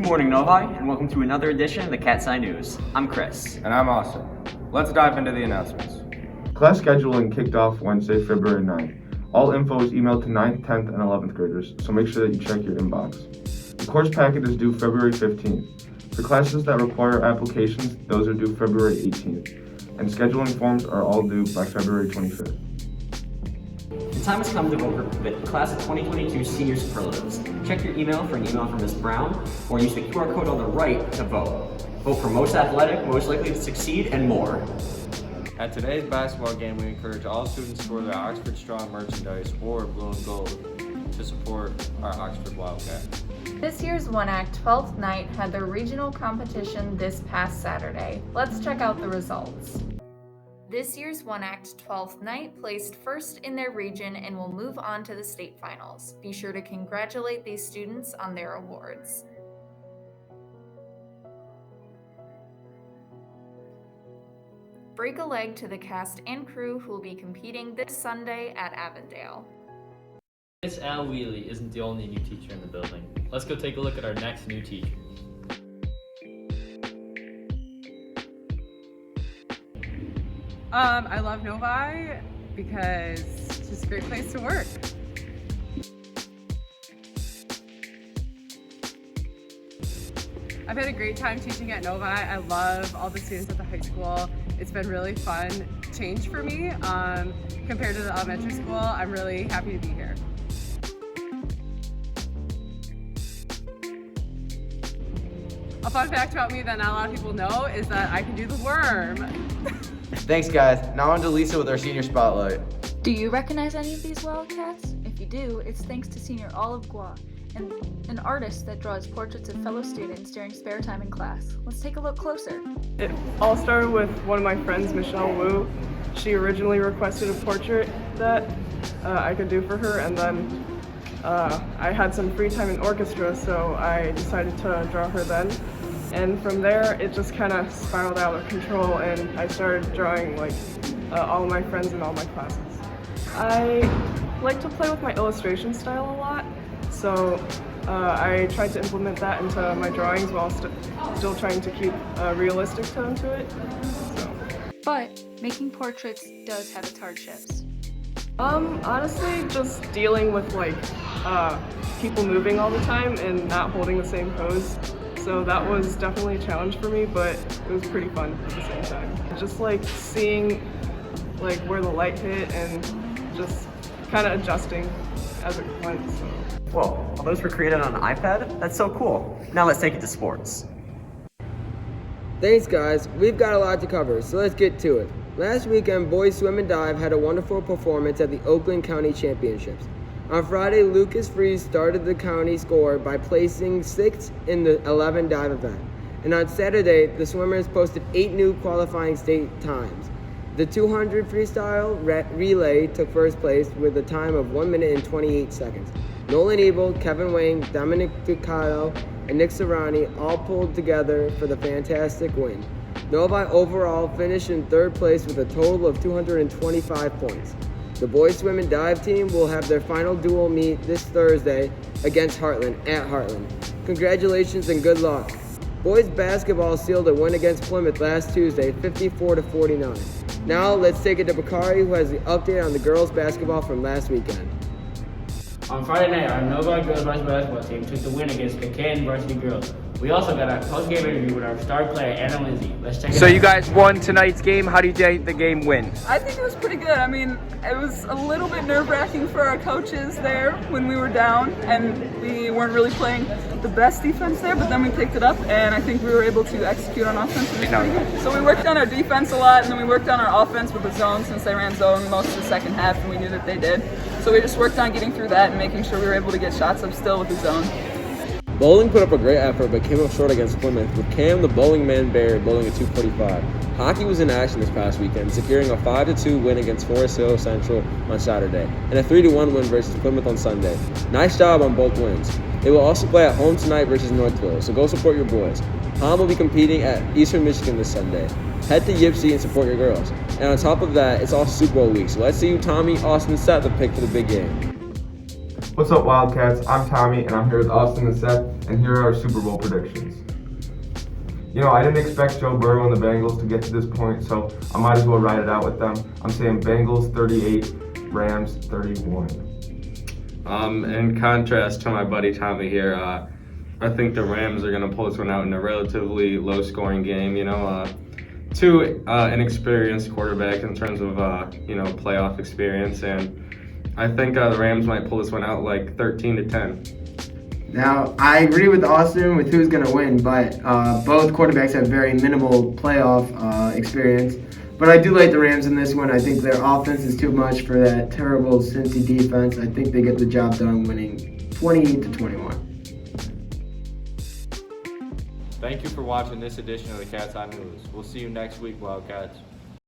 morning, Novi, and welcome to another edition of the Cat's Eye News. I'm Chris. And I'm Austin. Let's dive into the announcements. Class scheduling kicked off Wednesday, February 9th. All info is emailed to 9th, 10th, and 11th graders, so make sure that you check your inbox. The course packet is due February 15th. For classes that require applications, those are due February 18th. And scheduling forms are all due by February 25th. The time has come to vote for the class of 2022 senior superlatives. Check your email for an email from Ms. Brown, or use the QR code on the right to vote. Vote for most athletic, most likely to succeed, and more. At today's basketball game, we encourage all students to wear their Oxford Strong merchandise or blue and gold to support our Oxford Wildcats. This year's One Act 12th night had their regional competition this past Saturday. Let's check out the results. This year's One Act 12th night placed first in their region and will move on to the state finals. Be sure to congratulate these students on their awards. Break a leg to the cast and crew who will be competing this Sunday at Avondale. Miss Al Wheely isn't the only new teacher in the building. Let's go take a look at our next new teacher. I love Novi because it's just a great place to work. I've had a great time teaching at Novi. I love all the students at the high school. It's been really fun change for me compared to the elementary school. I'm really happy to be here. A fun fact about me that not a lot of people know is that I can do the worm. Thanks, guys. Now on to Lisa with our senior spotlight. Do you recognize any of these Wildcats? If you do, it's thanks to senior Olive Gua, an artist that draws portraits of fellow students during spare time in class. Let's take a look closer. It all started with one of my friends, Michelle Wu. She originally requested a portrait that I could do for her, and then I had some free time in orchestra, so I decided to draw her then. And from there, it just kind of spiraled out of control, and I started drawing all of my friends in all my classes. I like to play with my illustration style a lot, so I tried to implement that into my drawings while still trying to keep a realistic tone to it. But making portraits does have its hardships. Honestly, just dealing with people moving all the time and not holding the same pose. So that was definitely a challenge for me, but it was pretty fun at the same time. Just seeing where the light hit and just kind of adjusting as it went. So. Whoa, all those were created on an iPad? That's so cool. Now let's take it to sports. Thanks, guys. We've got a lot to cover, so let's get to it. Last weekend, boys swim and dive had a wonderful performance at the Oakland County Championships. On Friday, Lucas Freeze started the county score by placing 6th in the 11 dive event. And on Saturday, the swimmers posted 8 new qualifying state times. The 200 freestyle relay took first place with a time of 1 minute and 28 seconds. Nolan Ebel, Kevin Wang, Dominic Ducato, and Nick Serrani all pulled together for the fantastic win. Novi overall finished in 3rd place with a total of 225 points. The boys swim and dive team will have their final dual meet this Thursday against Heartland at Heartland. Congratulations and good luck. Boys basketball sealed a win against Plymouth last Tuesday, 54-49. Now let's take it to Bakari, who has the update on the girls basketball from last weekend. On Friday night, our Novi girls basketball team took the win against Buchanan Varsity Girls. We also got a post-game interview with our star player, Anna Lindsay. Let's check it out. So you guys won tonight's game. How do you think the game went? I think it was pretty good. I mean, it was a little bit nerve-wracking for our coaches there when we were down, and we weren't really playing the best defense there, but then we picked it up, and I think we were able to execute on offense. So we worked on our defense a lot, and then we worked on our offense with the zone since they ran zone most of the second half, and we knew that they did. So we just worked on getting through that and making sure we were able to get shots up still with the zone. Bowling put up a great effort but came up short against Plymouth, with Cam the bowling man Barry bowling a 245. Hockey was in action this past weekend, securing a 5-2 win against Forest Hill Central on Saturday, and a 3-1 win versus Plymouth on Sunday. Nice job on both wins. They will also play at home tonight versus Northville, so go support your boys. Hom will be competing at Eastern Michigan this Sunday. Head to Yipsy and support your girls. And on top of that, it's also Super Bowl week, so let's see who Tommy, Austin, and Seth have picked for the big game. What's up, Wildcats? I'm Tommy, and I'm here with Austin and Seth, And here are our Super Bowl predictions. You know, I didn't expect Joe Burrow and the Bengals to get to this point, so I might as well ride it out with them. I'm saying Bengals 38, Rams 31. In contrast to my buddy Tommy here, I think the Rams are going to pull this one out in a relatively low-scoring game. You know, two inexperienced quarterbacks in terms of playoff experience, and I think the Rams might pull this one out like 13-10. Now, I agree with Austin with who's going to win, but both quarterbacks have very minimal playoff experience. But I do like the Rams in this one. I think their offense is too much for that terrible Cincy defense. I think they get the job done winning 20-21. Thank you for watching this edition of the Cats on News. We'll see you next week, Wildcats.